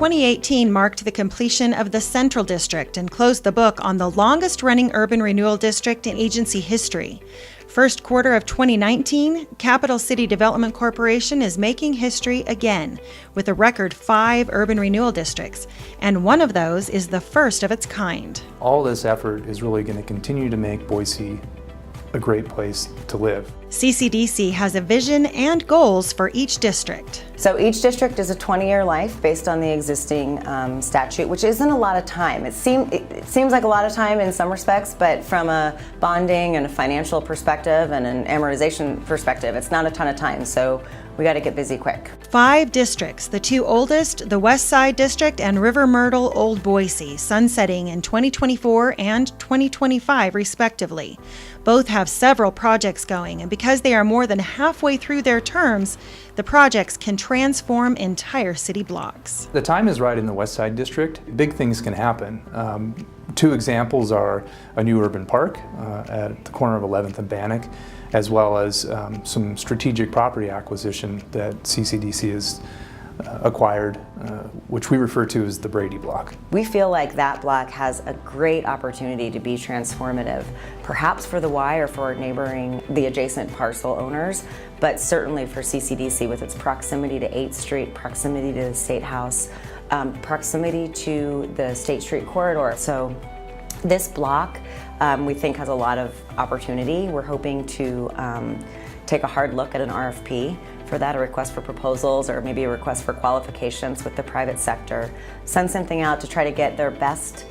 2018 marked the completion of the Central District and closed the book on the longest-running urban renewal district in agency history. First quarter of 2019, Capital City Development Corporation is making history again with a record 5 urban renewal districts, and one of those is the first of its kind. All this effort is really going to continue to make Boise a great place to live. CCDC has a vision and goals for each district. So each district is a 20-year life based on the existing statute, which isn't a lot of time. It seems like a lot of time in some respects, but from a bonding and a financial perspective and an amortization perspective, it's not a ton of time. So we got to get busy quick. 5 districts, the 2 oldest, the West Side District and River Myrtle Old Boise, sunsetting in 2024 and 2025 respectively. Both have several projects going, and because they are more than halfway through their terms, the projects can transform entire city blocks. The time is right in the West Side District. Big things can happen. 2 examples are a new urban park at the corner of 11th and Bannock, as well as some strategic property acquisition that CCDC has acquired, which we refer to as the Brady Block. We feel like that block has a great opportunity to be transformative, perhaps for the Y or for the adjacent parcel owners, but certainly for CCDC with its proximity to 8th Street, proximity to the State House, proximity to the State Street corridor. So this block we think has a lot of opportunity. We're hoping to take a hard look at an RFP for that, a request for proposals, or maybe a request for qualifications with the private sector. Send something out to try to get their best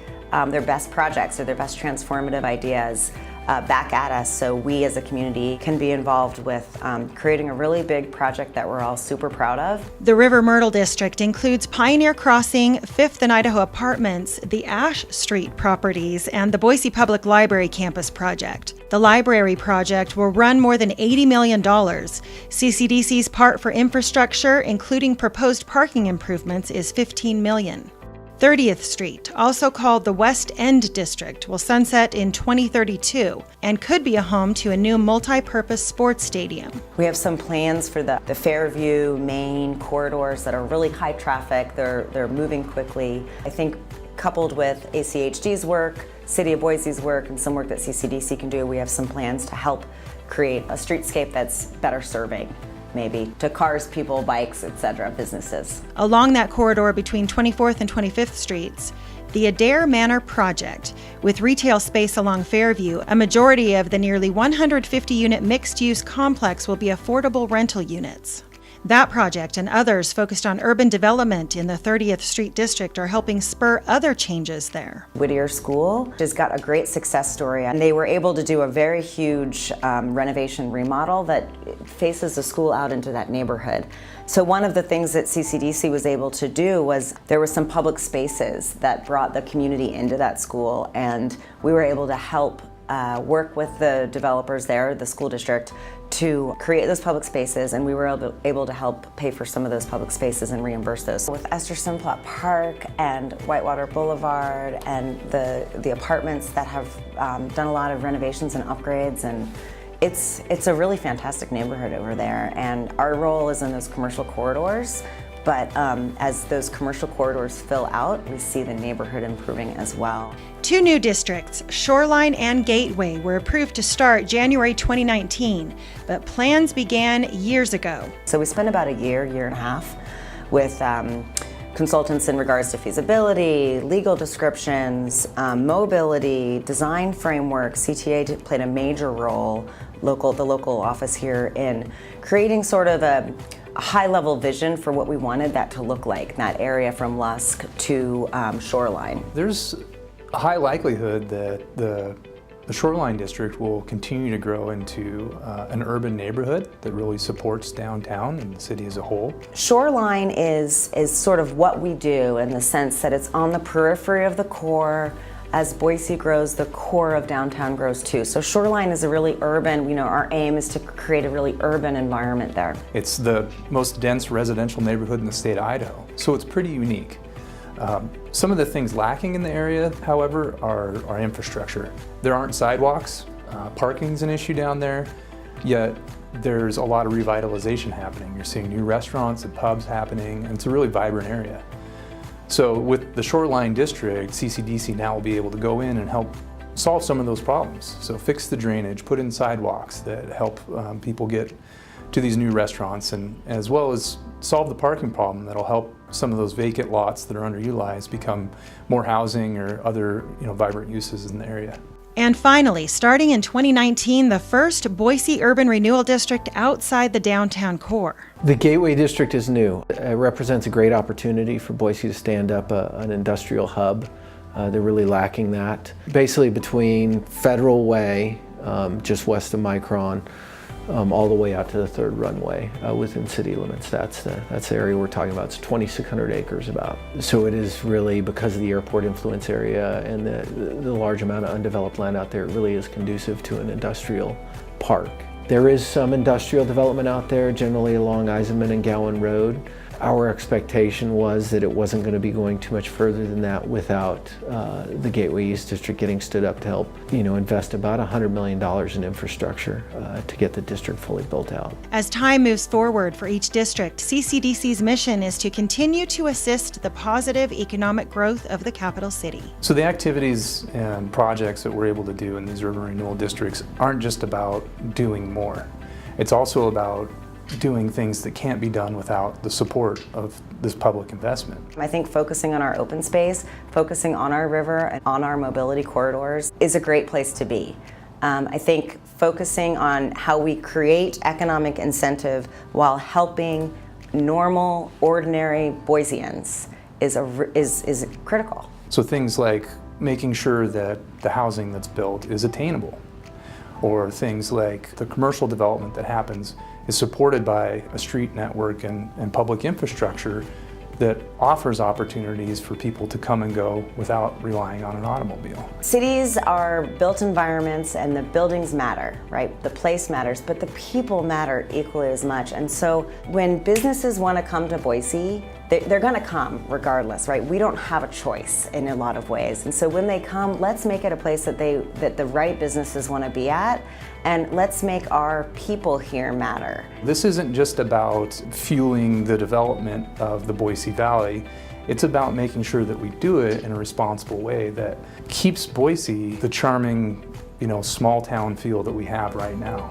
projects or their best transformative ideas back at us, so we as a community can be involved with creating a really big project that we're all super proud of. The River Myrtle District includes Pioneer Crossing, 5th and Idaho Apartments, the Ash Street properties, and the Boise Public Library campus project. The library project will run more than $80 million. CCDC's part for infrastructure, including proposed parking improvements, is $15 million. 30th Street, also called the West End District, will sunset in 2032 and could be a home to a new multi-purpose sports stadium. We have some plans for the Fairview, Maine corridors that are really high traffic. They're moving quickly. I think coupled with ACHD's work, City of Boise's work, and some work that CCDC can do, we have some plans to help create a streetscape that's better serving, maybe to cars, people, bikes, etc., businesses. Along that corridor between 24th and 25th Streets, the Adair Manor project, with retail space along Fairview, a majority of the nearly 150-unit mixed-use complex will be affordable rental units. That project and others focused on urban development in the 30th Street District are helping spur other changes there. Whittier School has got a great success story, and they were able to do a very huge renovation remodel that faces the school out into that neighborhood. So one of the things that CCDC was able to do was there were some public spaces that brought the community into that school, and we were able to help work with the developers there, the school district, to create those public spaces, and we were able to help pay for some of those public spaces and reimburse those. With Esther Simplot Park and Whitewater Boulevard and the apartments that have done a lot of renovations and upgrades, and it's a really fantastic neighborhood over there, and our role is in those commercial corridors. But as those commercial corridors fill out, we see the neighborhood improving as well. 2 new districts, Shoreline and Gateway, were approved to start January 2019, but plans began years ago. So we spent about a year and a half with consultants in regards to feasibility, legal descriptions, mobility, design framework. CTA played a major role, the local office here, in creating sort of a high-level vision for what we wanted that to look like, that area from Lusk to Shoreline. There's a high likelihood that the Shoreline District will continue to grow into an urban neighborhood that really supports downtown and the city as a whole. Shoreline is sort of what we do in the sense that it's on the periphery of the core. As Boise grows, the core of downtown grows too. So Shoreline is a really urban, our aim is to create a really urban environment there. It's the most dense residential neighborhood in the state of Idaho, so it's pretty unique. Some of the things lacking in the area, however, are infrastructure. There aren't sidewalks, parking's an issue down there, yet there's a lot of revitalization happening. You're seeing new restaurants and pubs happening, and it's a really vibrant area. So with the Shoreline District, CCDC now will be able to go in and help solve some of those problems. So fix the drainage, put in sidewalks that help people get to these new restaurants, and as well as solve the parking problem that'll help some of those vacant lots that are underutilized become more housing or other vibrant uses in the area. And finally, starting in 2019, the first Boise Urban Renewal District outside the downtown core. The Gateway District is new. It represents a great opportunity for Boise to stand up an industrial hub. They're really lacking that. Basically between Federal Way, just west of Micron, all the way out to the third runway within city limits. That's the area we're talking about. It's 2,600 acres about. So it is really, because of the airport influence area and the large amount of undeveloped land out there, it really is conducive to an industrial park. There is some industrial development out there, generally along Eisenman and Gowan Road. Our expectation was that it wasn't going to be going too much further than that without the Gateway East District getting stood up to help, invest about $100 million in infrastructure to get the district fully built out. As time moves forward for each district, CCDC's mission is to continue to assist the positive economic growth of the capital city. So the activities and projects that we're able to do in these urban renewal districts aren't just about doing more. It's also about doing things that can't be done without the support of this public investment. I think focusing on our open space, focusing on our river and on our mobility corridors is a great place to be. I think focusing on how we create economic incentive while helping normal, ordinary Boiseans is critical. So things like making sure that the housing that's built is attainable, or things like the commercial development that happens is supported by a street network and public infrastructure that offers opportunities for people to come and go without relying on an automobile. Cities are built environments, and the buildings matter, right? The place matters, but the people matter equally as much. And so when businesses want to come to Boise, they're going to come regardless, right? We don't have a choice in a lot of ways. And so when they come, let's make it a place that the right businesses want to be at, and let's make our people here matter. This isn't just about fueling the development of the Boise Valley. It's about making sure that we do it in a responsible way that keeps Boise the charming, small town feel that we have right now.